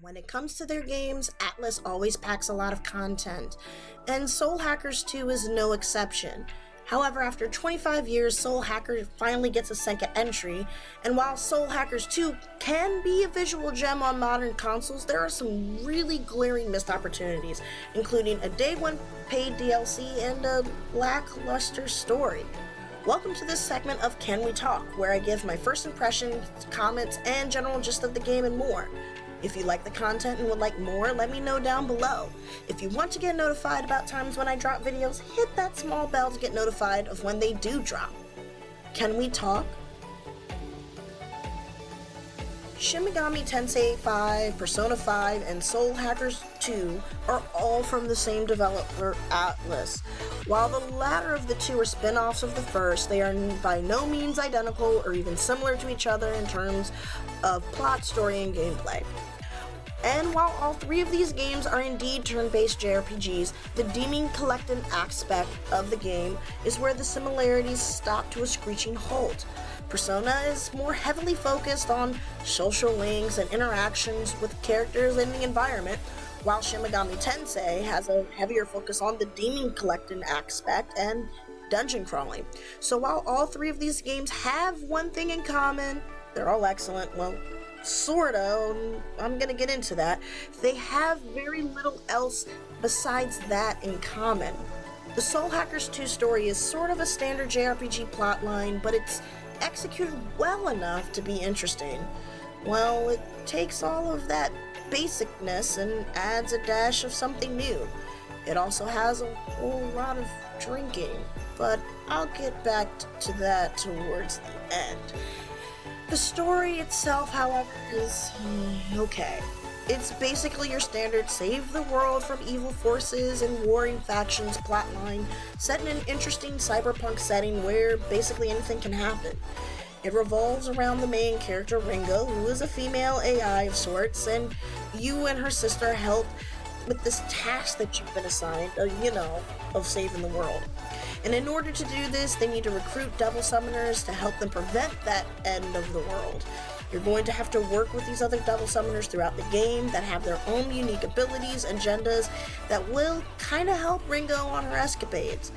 When it comes to their games, Atlas always packs a lot of content, and Soul Hackers 2 is no exception. However, after 25 years, Soul Hackers finally gets a second entry, and while Soul Hackers 2 can be a visual gem on modern consoles, there are some really glaring missed opportunities, including a Day 1 paid DLC and a lackluster story. Welcome to this segment of Can We Talk, where I give my first impressions, comments, and general gist of the game and more. If you like the content and would like more, let me know down below. If you want to get notified about times when I drop videos, hit that small bell to get notified of when they do drop. Can we talk? Shin Megami Tensei 5, Persona 5, and Soul Hackers 2 are all from the same developer, Atlas. While the latter of the two are spin-offs of the first, they are by no means identical or even similar to each other in terms of plot, story, and gameplay. And while all three of these games are indeed turn-based JRPGs, the demon collecting aspect of the game is where the similarities stop to a screeching halt. Persona is more heavily focused on social links and interactions with characters in the environment, while Shin Megami Tensei has a heavier focus on the demon collecting aspect and dungeon crawling. So while all three of these games have one thing in common, they're all excellent, well, sorta, I'm gonna get into that. They have very little else besides that in common. The Soul Hackers 2 story is sort of a standard JRPG plotline, but it's executed well enough to be interesting. Well, it takes all of that basicness and adds a dash of something new. It also has a whole lot of drinking, but I'll get back to that towards the end. The story itself, however, is okay. It's basically your standard save the world from evil forces and warring factions plotline set in an interesting cyberpunk setting where basically anything can happen. It revolves around the main character Ringo, who is a female AI of sorts, and you and her sister help with this task that you've been assigned, of saving the world. And in order to do this, they need to recruit devil summoners to help them prevent that end of the world. You're going to have to work with these other devil summoners throughout the game that have their own unique abilities and agendas that will kind of help Ringo on her escapades.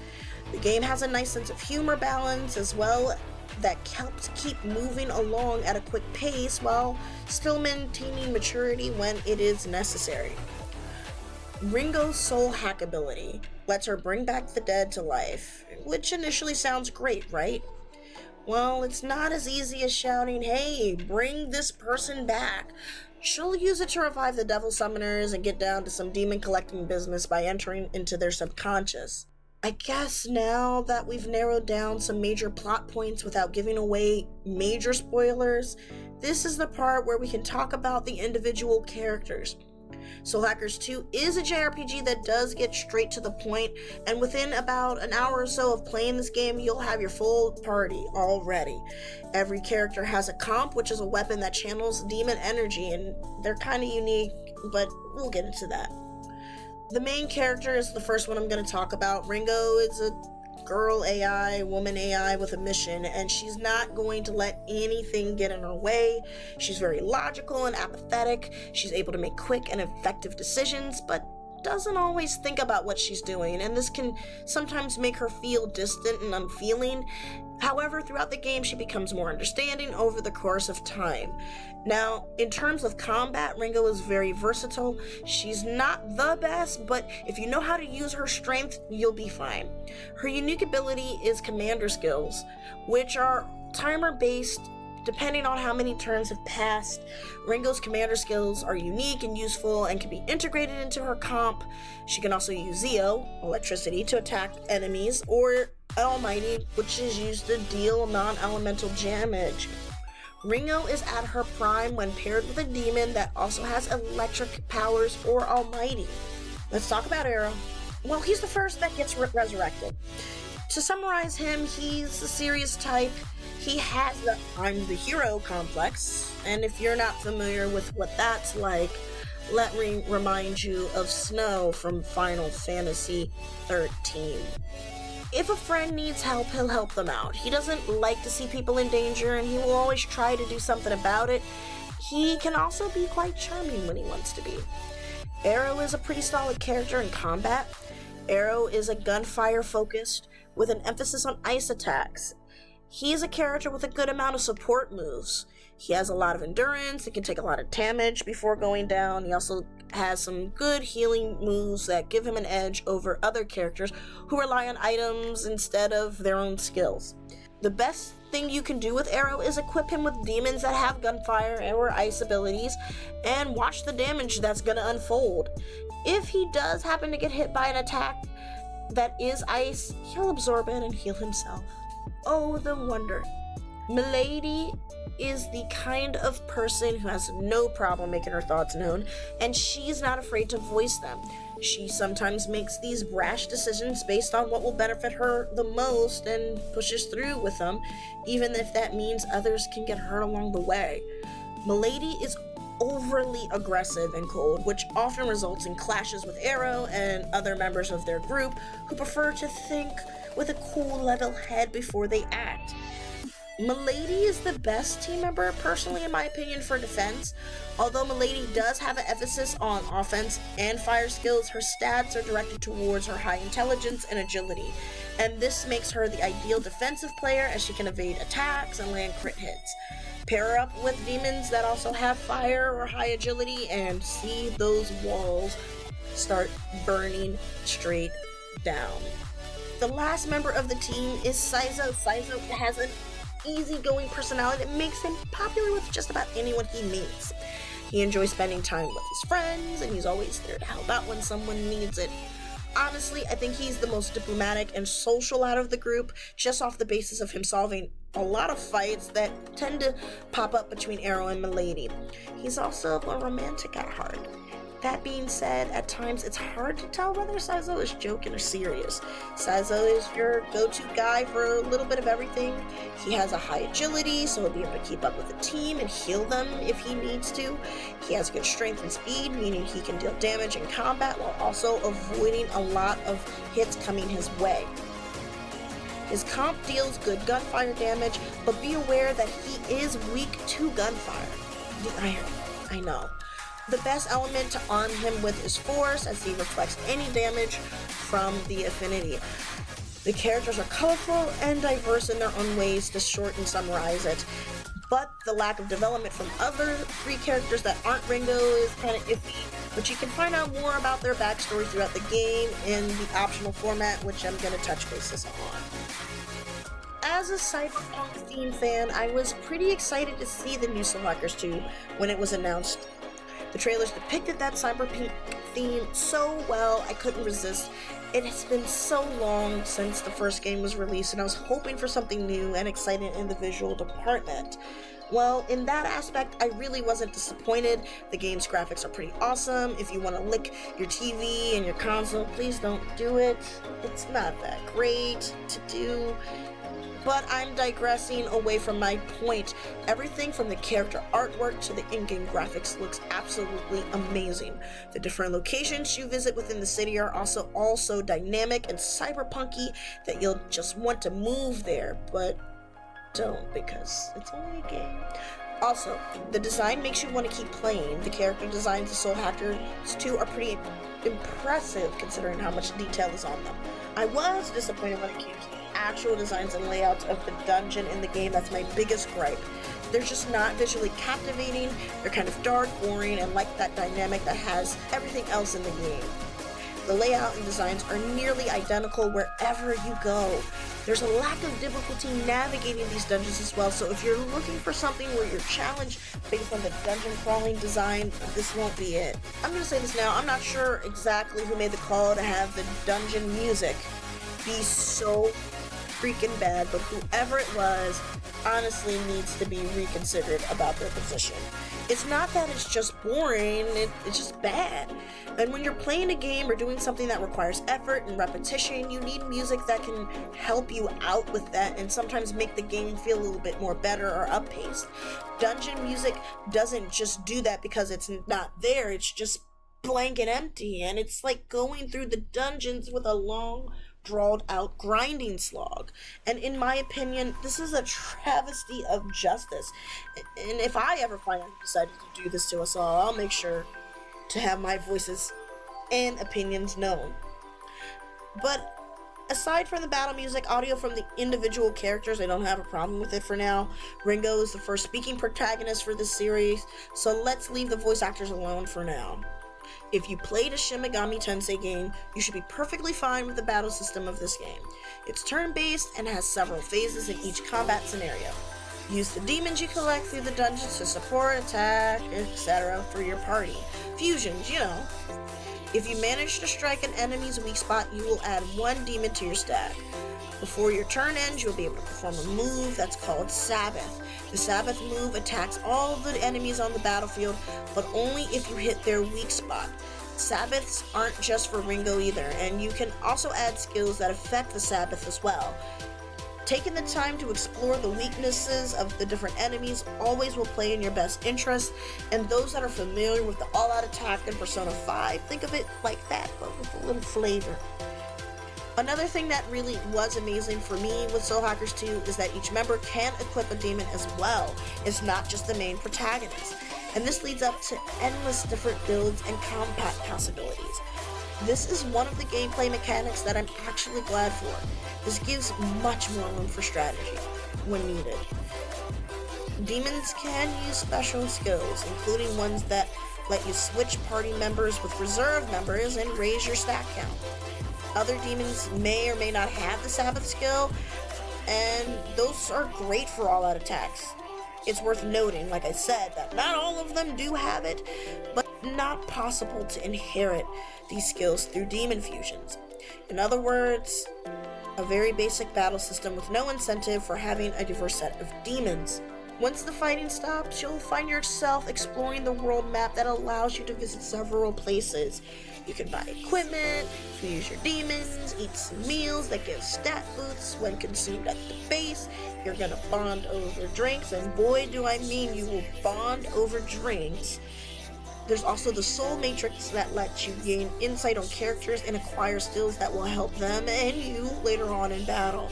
The game has a nice sense of humor balance as well that helps keep moving along at a quick pace while still maintaining maturity when it is necessary. Ringo's soul hack ability lets her bring back the dead to life, which initially sounds great, right? Well, it's not as easy as shouting, "Hey, bring this person back." She'll use it to revive the devil summoners and get down to some demon collecting business by entering into their subconscious. I guess now that we've narrowed down some major plot points without giving away major spoilers, this is the part where we can talk about the individual characters. Soul Hackers 2 is a JRPG that does get straight to the point, and within about an hour or so of playing this game, you'll have your full party already. Every character has a comp, which is a weapon that channels demon energy, and they're kind of unique, but we'll get into that. The main character is the first one I'm going to talk about. Ringo is a girl AI, woman AI with a mission, and she's not going to let anything get in her way. She's very logical and apathetic. She's able to make quick and effective decisions, but doesn't always think about what she's doing, and this can sometimes make her feel distant and unfeeling. However, throughout the game, she becomes more understanding over the course of time. Now, in terms of combat, Ringo is very versatile. She's not the best, but if you know how to use her strength, you'll be fine. Her unique ability is commander skills, which are timer-based depending on how many turns have passed. Ringo's commander skills are unique and useful and can be integrated into her comp. She can also use Zeo, electricity, to attack enemies, or Almighty, which is used to deal non-elemental damage. Ringo is at her prime when paired with a demon that also has electric powers or Almighty. Let's talk about Arrow. Well, he's the first that gets resurrected. To summarize him, he's a serious type. He has the "I'm the hero" complex, and if you're not familiar with what that's like, let me remind you of Snow from Final Fantasy XIII. If a friend needs help, he'll help them out. He doesn't like to see people in danger, and he will always try to do something about it. He can also be quite charming when he wants to be. Arrow is a pretty solid character in combat. Arrow is a gunfire focused with an emphasis on ice attacks. He is a character with a good amount of support moves. He has a lot of endurance, he can take a lot of damage before going down. He also has some good healing moves that give him an edge over other characters who rely on items instead of their own skills. The best thing you can do with Arrow is equip him with demons that have gunfire or ice abilities and watch the damage that's going to unfold. If he does happen to get hit by an attack that is ice, he'll absorb it and heal himself. Oh, the wonder. Milady is the kind of person who has no problem making her thoughts known, and she's not afraid to voice them. She sometimes makes these brash decisions based on what will benefit her the most and pushes through with them, even if that means others can get hurt along the way. Milady is overly aggressive and cold, which often results in clashes with Arrow and other members of their group who prefer to think with a cool, level head before they act. Milady is the best team member, personally, in my opinion, for defense. Although Milady does have an emphasis on offense and fire skills, her stats are directed towards her high intelligence and agility, and this makes her the ideal defensive player as she can evade attacks and land crit hits. Pair her up with demons that also have fire or high agility and see those walls start burning straight down. The last member of the team is Saizo. Saizo has an easygoing personality that makes him popular with just about anyone he meets. He enjoys spending time with his friends, and he's always there to help out when someone needs it. Honestly, I think he's the most diplomatic and social out of the group, just off the basis of him solving a lot of fights that tend to pop up between Arrow and Milady. He's also a romantic at heart. That being said, at times it's hard to tell whether Saizo is joking or serious. Saizo is your go-to guy for a little bit of everything. He has a high agility, so he'll be able to keep up with the team and heal them if he needs to. He has good strength and speed, meaning he can deal damage in combat while also avoiding a lot of hits coming his way. His comp deals good gunfire damage, but be aware that he is weak to gunfire. The irony, I know. The best element to arm him with is force, as he reflects any damage from the affinity. The characters are colorful and diverse in their own ways to short and summarize it, but the lack of development from other three characters that aren't Ringo is kind of iffy, but you can find out more about their backstory throughout the game in the optional format, which I'm going to touch bases on. As a cyberpunk theme fan, I was pretty excited to see the new Soul Hackers 2 when it was announced. The trailers depicted that cyberpunk theme so well, I couldn't resist. It has been so long since the first game was released, and I was hoping for something new and exciting in the visual department. Well, in that aspect, I really wasn't disappointed. The game's graphics are pretty awesome. If you want to lick your TV and your console, please don't do it. It's not that great to do. But I'm digressing away from my point. Everything from the character artwork to the in-game graphics looks absolutely amazing. The different locations you visit within the city are also dynamic and cyberpunky that you'll just want to move there, but don't, because it's only a game. Also, the design makes you want to keep playing. The character designs of Soul Hackers 2 are pretty impressive considering how much detail is on them. I was disappointed when it came to the actual designs and layouts of the dungeon in the game. That's my biggest gripe. They're just not visually captivating. They're kind of dark, boring, and like that dynamic that has everything else in the game. The layout and designs are nearly identical wherever you go. There's a lack of difficulty navigating these dungeons as well, so if you're looking for something where you're challenged based on the dungeon crawling design, this won't be it. I'm gonna say this now, I'm not sure exactly who made the call to have the dungeon music be so freaking bad, but whoever it was honestly needs to be reconsidered about their position. It's not that it's just boring, it's just bad. And when you're playing a game or doing something that requires effort and repetition, you need music that can help you out with that and sometimes make the game feel a little bit more better or up-paced. Dungeon music doesn't just do that because it's not there, it's just blank and empty, and it's like going through the dungeons with a long drawn out grinding slog. And in my opinion, this is a travesty of justice. And if I ever finally decided to do this to us all, I'll make sure to have my voices and opinions known. But aside from the battle music, audio from the individual characters, I don't have a problem with it for now. Ringo is the first speaking protagonist for this series, so let's leave the voice actors alone for now. If you played a Shin Megami Tensei game, you should be perfectly fine with the battle system of this game. It's turn-based and has several phases in each combat scenario. Use the demons you collect through the dungeons to support, attack, etc. for your party. Fusions, you know. If you manage to strike an enemy's weak spot, you will add one demon to your stack. Before your turn ends, you'll be able to perform a move that's called Sabbath. The Sabbath move attacks all the enemies on the battlefield, but only if you hit their weak spot. Sabbaths aren't just for Ringo either, and you can also add skills that affect the Sabbath as well. Taking the time to explore the weaknesses of the different enemies always will play in your best interest, and those that are familiar with the all-out attack in Persona 5, think of it like that, but with a little flavor. Another thing that really was amazing for me with Soul Hackers 2 is that each member can equip a demon as well. It's not just the main protagonist. And this leads up to endless different builds and combat possibilities. This is one of the gameplay mechanics that I'm actually glad for. This gives much more room for strategy when needed. Demons can use special skills, including ones that let you switch party members with reserve members and raise your stack count. Other demons may or may not have the Sabbath skill, and those are great for all-out attacks. It's worth noting, like I said, that not all of them do have it, but not possible to inherit these skills through demon fusions. In other words, a very basic battle system with no incentive for having a diverse set of demons. Once the fighting stops, you'll find yourself exploring the world map that allows you to visit several places. You can buy equipment, fuse your demons, eat some meals that give stat boosts when consumed at the base. You're gonna bond over drinks, and boy do I mean you will bond over drinks. There's also the Soul Matrix that lets you gain insight on characters and acquire skills that will help them and you later on in battle.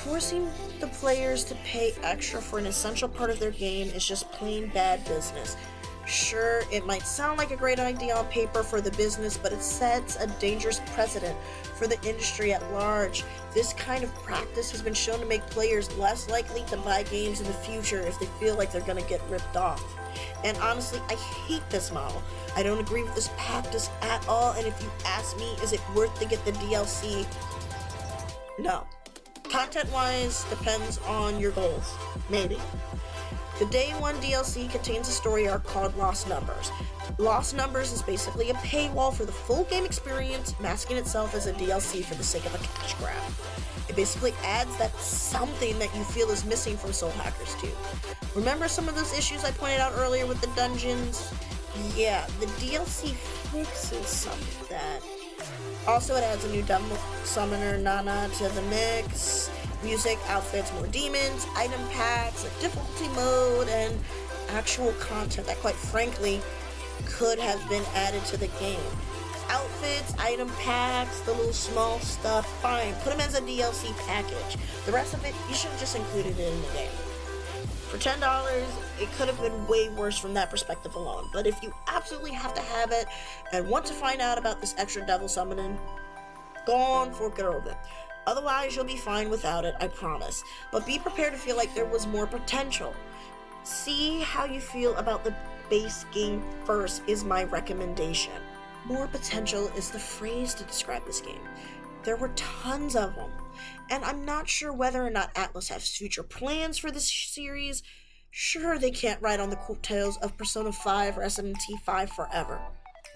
Forcing the players to pay extra for an essential part of their game is just plain bad business. Sure, it might sound like a great idea on paper for the business, but it sets a dangerous precedent for the industry at large. This kind of practice has been shown to make players less likely to buy games in the future if they feel like they're gonna get ripped off. And honestly, I hate this model. I don't agree with this practice at all, and if you ask me, is it worth to get the DLC? No. Content-wise, depends on your goals. Maybe. The Day 1 DLC contains a story arc called Lost Numbers. Lost Numbers is basically a paywall for the full game experience, masking itself as a DLC for the sake of a cash grab. It basically adds that something that you feel is missing from Soul Hackers 2. Remember some of those issues I pointed out earlier with the dungeons? Yeah, the DLC fixes some of that. Also, it adds a new devil summoner, Nana, to the mix. Music, outfits, more demons, item packs, a difficulty mode, and actual content that quite frankly could have been added to the game. Outfits, item packs, the little small stuff, fine, put them as a DLC package. The rest of it, you should have just included it in the game. For $10, it could have been way worse from that perspective alone, but if you absolutely have to have it and want to find out about this extra devil summoning, go on, fork it over. Otherwise, you'll be fine without it, I promise. But be prepared to feel like there was more potential. See how you feel about the base game first is my recommendation. More potential is the phrase to describe this game. There were tons of them. And I'm not sure whether or not Atlus has future plans for this series. Sure, they can't ride on the coattails of Persona 5 or SMTV forever.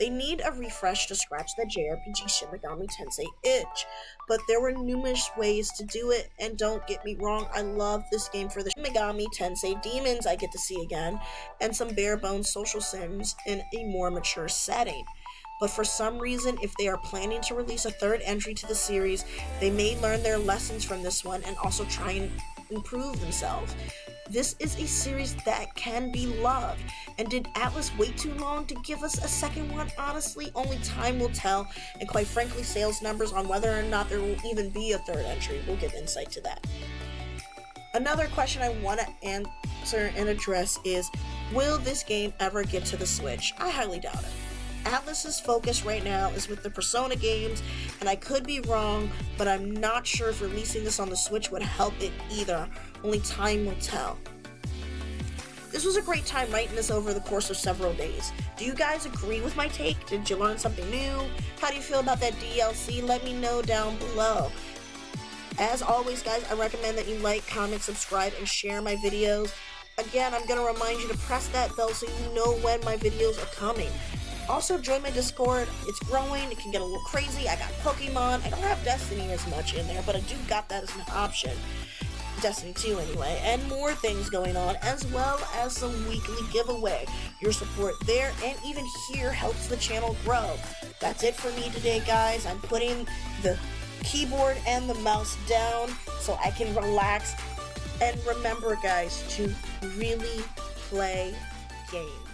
They need a refresh to scratch the JRPG Shin Megami Tensei itch, but there were numerous ways to do it, and don't get me wrong, I love this game for the Shin Megami Tensei demons I get to see again, and some bare-bones social sims in a more mature setting. But for some reason, if they are planning to release a third entry to the series, they may learn their lessons from this one and also try and improve themselves. This is a series that can be loved. And did Atlas wait too long to give us a second one? Honestly, only time will tell, and quite frankly, sales numbers on whether or not there will even be a third entry will give insight to that. Another question I want to answer and address is, will this game ever get to the Switch? I highly doubt it. Atlas's focus right now is with the Persona games, and I could be wrong, but I'm not sure if releasing this on the Switch would help it either. Only time will tell. This was a great time writing this over the course of several days. Do you guys agree with my take? Did you learn something new? How do you feel about that DLC? Let me know down below. As always, guys, I recommend that you like, comment, subscribe, and share my videos. Again, I'm going to remind you to press that bell so you know when my videos are coming. Also, join my Discord. It's growing. It can get a little crazy. I got Pokemon. I don't have Destiny as much in there, but I do got that as an option. Destiny 2 anyway, and more things going on, as well as some weekly giveaway. Your support there and even here helps the channel grow. That's it for me today, guys. I'm putting the keyboard and the mouse down so I can relax. And remember, guys, to really play games.